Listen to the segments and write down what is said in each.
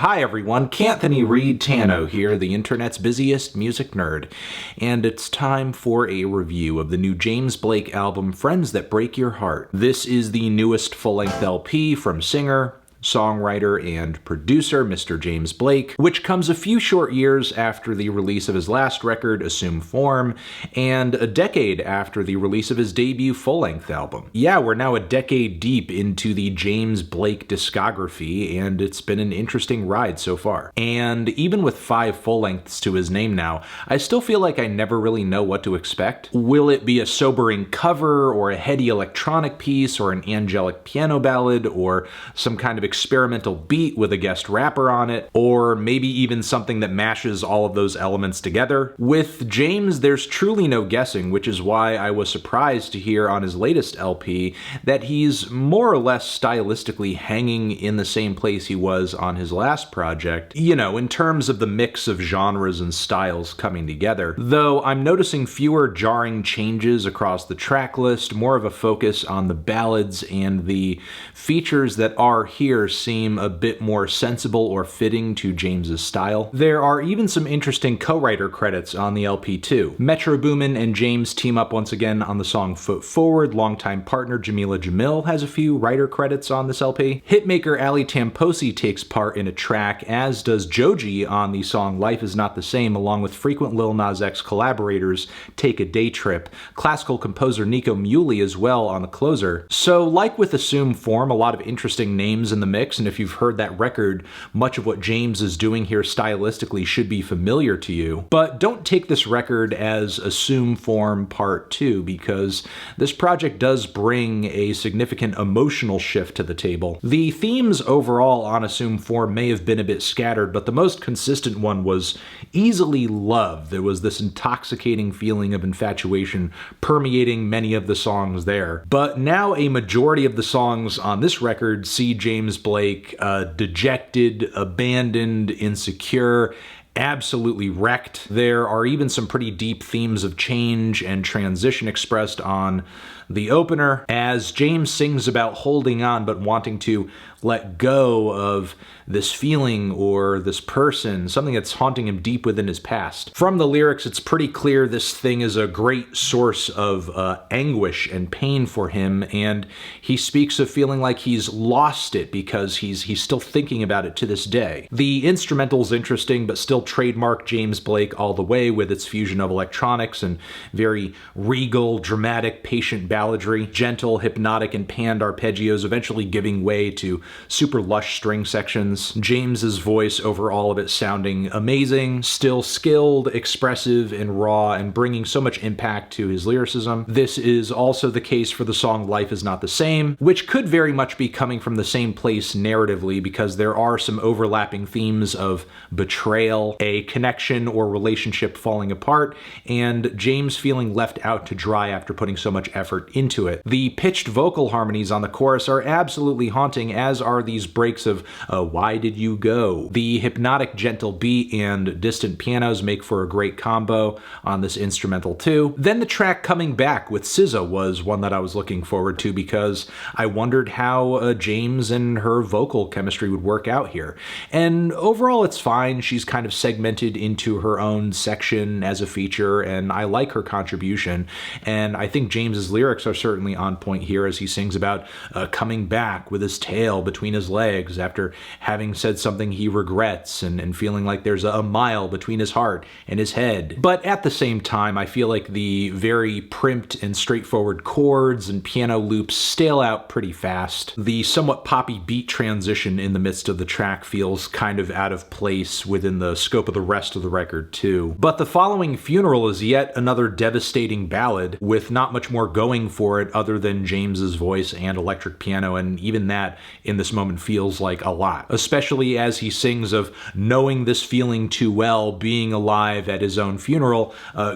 Hi everyone, Canthony Reed Tano here, the internet's busiest music nerd, and it's time for a review of the new James Blake album, Friends That Break Your Heart. This is the newest full-length LP from singer, songwriter, and producer Mr. James Blake, which comes a few short years after the release of his last record, Assume Form, and a decade after the release of his debut full-length album. Yeah, we're now a decade deep into the James Blake discography, and it's been an interesting ride so far. And even with 5 full-lengths to his name now, I still feel like I never really know what to expect. Will it be a sobering cover, or a heady electronic piece, or an angelic piano ballad, or some kind of experimental beat with a guest rapper on it, or maybe even something that mashes all of those elements together? With James, there's truly no guessing, which is why I was surprised to hear on his latest LP that he's more or less stylistically hanging in the same place he was on his last project, you know, in terms of the mix of genres and styles coming together. Though I'm noticing fewer jarring changes across the track list, more of a focus on the ballads, and the features that are here seem a bit more sensible or fitting to James's style. There are even some interesting co-writer credits on the LP too. Metro Boomin and James team up once again on the song Foot Forward. Longtime partner Jamila Jamil has a few writer credits on this LP. Hitmaker Ali Tamposi takes part in a track, as does Joji on the song Life Is Not the Same, along with frequent Lil Nas X collaborators Take a Day Trip, classical composer Nico Muhly as well on the closer. So like with Assume Form, a lot of interesting names in the mix, and if you've heard that record, much of what James is doing here stylistically should be familiar to you. But don't take this record as Assume Form Part 2, because this project does bring a significant emotional shift to the table. The themes overall on Assume Form may have been a bit scattered, but the most consistent one was easily love. There was this intoxicating feeling of infatuation permeating many of the songs there. But now a majority of the songs on this record see James Blake dejected, abandoned, insecure, absolutely wrecked. There are even some pretty deep themes of change and transition expressed on the opener, as James sings about holding on but wanting to let go of this feeling or this person, something that's haunting him deep within his past. From the lyrics, it's pretty clear this thing is a great source of anguish and pain for him, and he speaks of feeling like he's lost it because he's still thinking about it to this day. The instrumental's interesting, but still trademark James Blake all the way, with its fusion of electronics and very regal, dramatic, patient balladry, gentle, hypnotic, and panned arpeggios, eventually giving way to super lush string sections. James's voice over all of it sounding amazing, still skilled, expressive, and raw, and bringing so much impact to his lyricism. This is also the case for the song Life Is Not the Same, which could very much be coming from the same place narratively, because there are some overlapping themes of betrayal, a connection or relationship falling apart, and James feeling left out to dry after putting so much effort into it. The pitched vocal harmonies on the chorus are absolutely haunting, as are these breaks of Why Did You Go? The hypnotic gentle beat and distant pianos make for a great combo on this instrumental too. Then the track Coming Back with SZA was one that I was looking forward to, because I wondered how James and her vocal chemistry would work out here. And overall it's fine. She's kind of segmented into her own section as a feature, and I like her contribution. And I think James's lyrics are certainly on point here, as he sings about coming back with his tail between his legs after having said something he regrets, and feeling like there's a mile between his heart and his head. But at the same time, I feel like the very primped and straightforward chords and piano loops stale out pretty fast. The somewhat poppy beat transition in the midst of the track feels kind of out of place within the scope of the rest of the record too. But the following Funeral is yet another devastating ballad, with not much more going for it other than James's voice and electric piano, and even that in this moment feels like a lot, especially as he sings of knowing this feeling too well, being alive at his own funeral,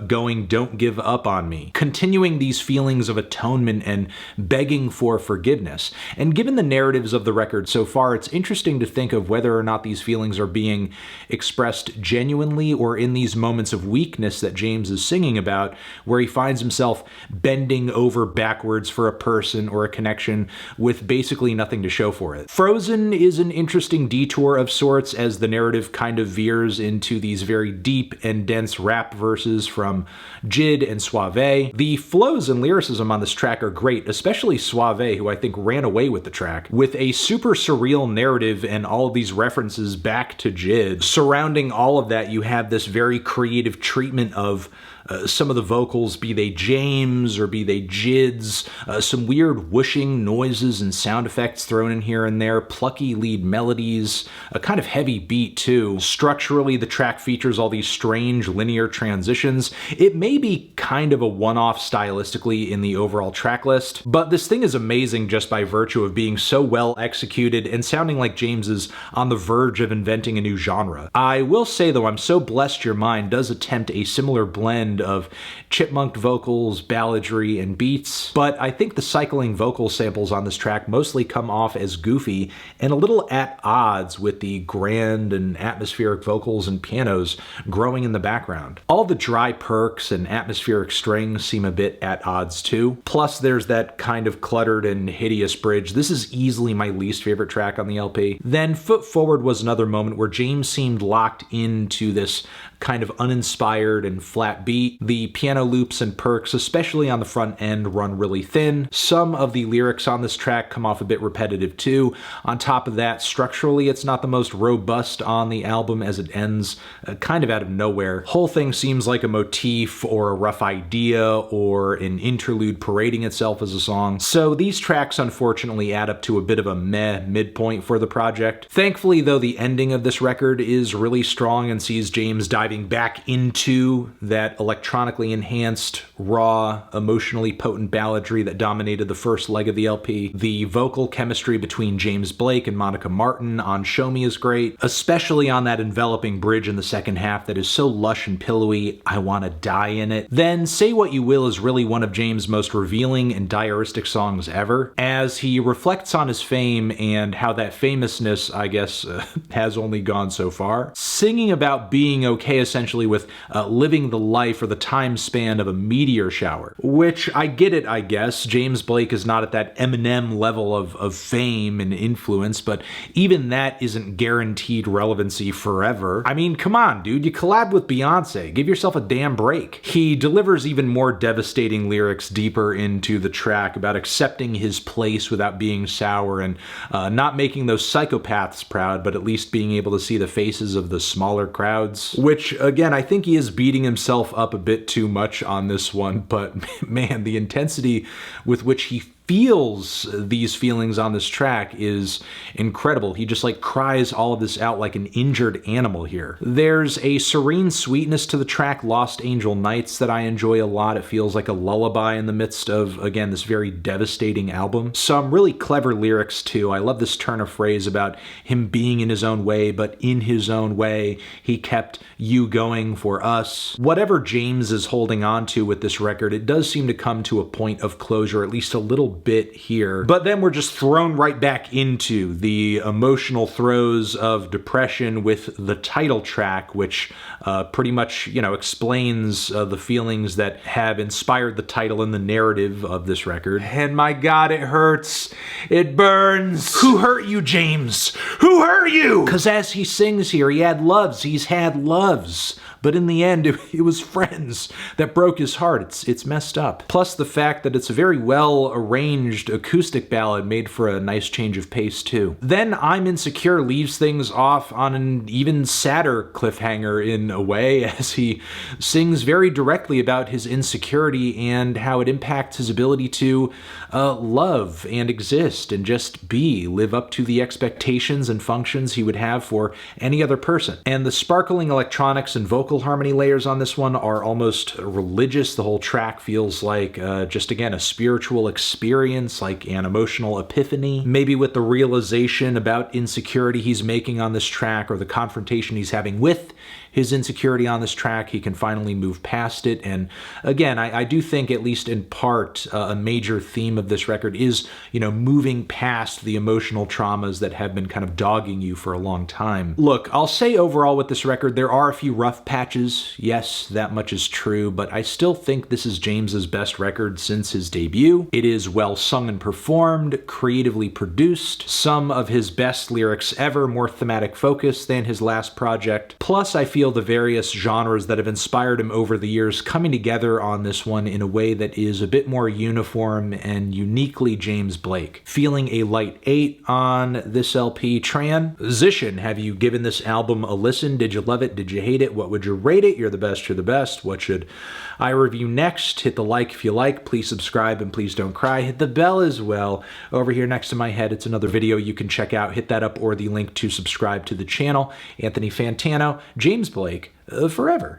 going don't give up on me, continuing these feelings of atonement and begging for forgiveness. And given the narratives of the record so far, it's interesting to think of whether or not these feelings are being expressed genuinely, or in these moments of weakness that James is singing about, where he finds himself bending over over backwards for a person or a connection with basically nothing to show for it. Frozen is an interesting detour of sorts as the narrative kind of veers into these very deep and dense rap verses from Jid and Suave. The flows and lyricism on this track are great, especially Suave, who I think ran away with the track, with a super surreal narrative and all of these references back to Jid. Surrounding all of that, you have this very creative treatment of some of the vocals, be they James or be they Jid's, some weird whooshing noises and sound effects thrown in here and there, plucky lead melodies, a kind of heavy beat too. Structurally, the track features all these strange linear transitions. It may be kind of a one-off stylistically in the overall track list, but this thing is amazing just by virtue of being so well executed and sounding like James is on the verge of inventing a new genre. I will say though, I'm so blessed your mind does attempt a similar blend of chipmunked vocals, balladry, and beats, but I think the cycling vocal samples on this track mostly come off as goofy and a little at odds with the grand and atmospheric vocals and pianos growing in the background. All the dry perks and atmospheric strings seem a bit at odds too. Plus there's that kind of cluttered and hideous bridge. This is easily my least favorite track on the LP. Then Foot Forward was another moment where James seemed locked into this kind of uninspired and flat beat. The piano loops and perks, especially on the front end, run really thin. Some of the lyrics on this track come off a bit repetitive too. On top of that, structurally, it's not the most robust on the album as it ends kind of out of nowhere. Whole thing seems like a motif or a rough idea or an interlude parading itself as a song. So these tracks unfortunately add up to a bit of a meh midpoint for the project. Thankfully though, the ending of this record is really strong and sees James diving back into that electronically enhanced, raw, emotionally potent balladry that dominated the first leg of the LP. The vocal chemistry between James Blake and Monica Martin on Show Me is great, especially on that enveloping bridge in the second half that is so lush and pillowy, I wanna die in it. Then Say What You Will is really one of James' most revealing and diaristic songs ever, as he reflects on his fame and how that famousness, I guess, has only gone so far. Singing about being okay essentially with living the life or the time span of a meteor shower, which I get it, I guess. James Blake is not at that Eminem level of fame and influence, but even that isn't guaranteed relevancy forever. I mean, come on, dude, you collabed with Beyonce. Give yourself a damn break. He delivers even more devastating lyrics deeper into the track about accepting his place without being sour and not making those psychopaths proud, but at least being able to see the faces of the smaller crowds, which again, I think he is beating himself up a bit too much on this one, but man, the intensity with which he feels these feelings on this track is incredible. He just like cries all of this out like an injured animal here. There's a serene sweetness to the track Lost Angel Nights that I enjoy a lot. It feels like a lullaby in the midst of, again, this very devastating album. Some really clever lyrics too. I love this turn of phrase about him being in his own way, but in his own way, he kept you going for us. Whatever James is holding on to with this record, it does seem to come to a point of closure, at least a little bit here. But then we're just thrown right back into the emotional throes of depression with the title track, which pretty much, you know, explains the feelings that have inspired the title and the narrative of this record. And my God, it hurts. It burns. Who hurt you, James? Who hurt you? Because as he sings here, he had loves. He's had loves. But in the end, it was friends that broke his heart. It's messed up. Plus the fact that it's a very well arranged acoustic ballad made for a nice change of pace too. Then I'm Insecure leaves things off on an even sadder cliffhanger in a way, as he sings very directly about his insecurity and how it impacts his ability to love and exist and just live up to the expectations and functions he would have for any other person. And the sparkling electronics and vocal harmony layers on this one are almost religious. The whole track feels like just again a spiritual experience, like an emotional epiphany, maybe with the realization about insecurity he's making on this track or the confrontation he's having with his insecurity on this track. He can finally move past it. And again, I do think, at least in part, a major theme of this record is, you know, moving past the emotional traumas that have been kind of dogging you for a long time. Look, I'll say overall with this record, there are a few rough patches scratches. Yes, that much is true, but I still think this is James's best record since his debut. It is well sung and performed, creatively produced, some of his best lyrics ever, more thematic focus than his last project. Plus, I feel the various genres that have inspired him over the years coming together on this one in a way that is a bit more uniform and uniquely James Blake. Feeling a light 8 on this LP. Transition, have you given this album a listen? Did you love it? Did you hate it? What would you rate it? You're the best, you're the best. What should I review next? Hit the like if you like. Please subscribe and please don't cry. Hit the bell as well. Over here next to my head, it's another video you can check out. Hit that up or the link to subscribe to the channel. Anthony Fantano, James Blake, forever.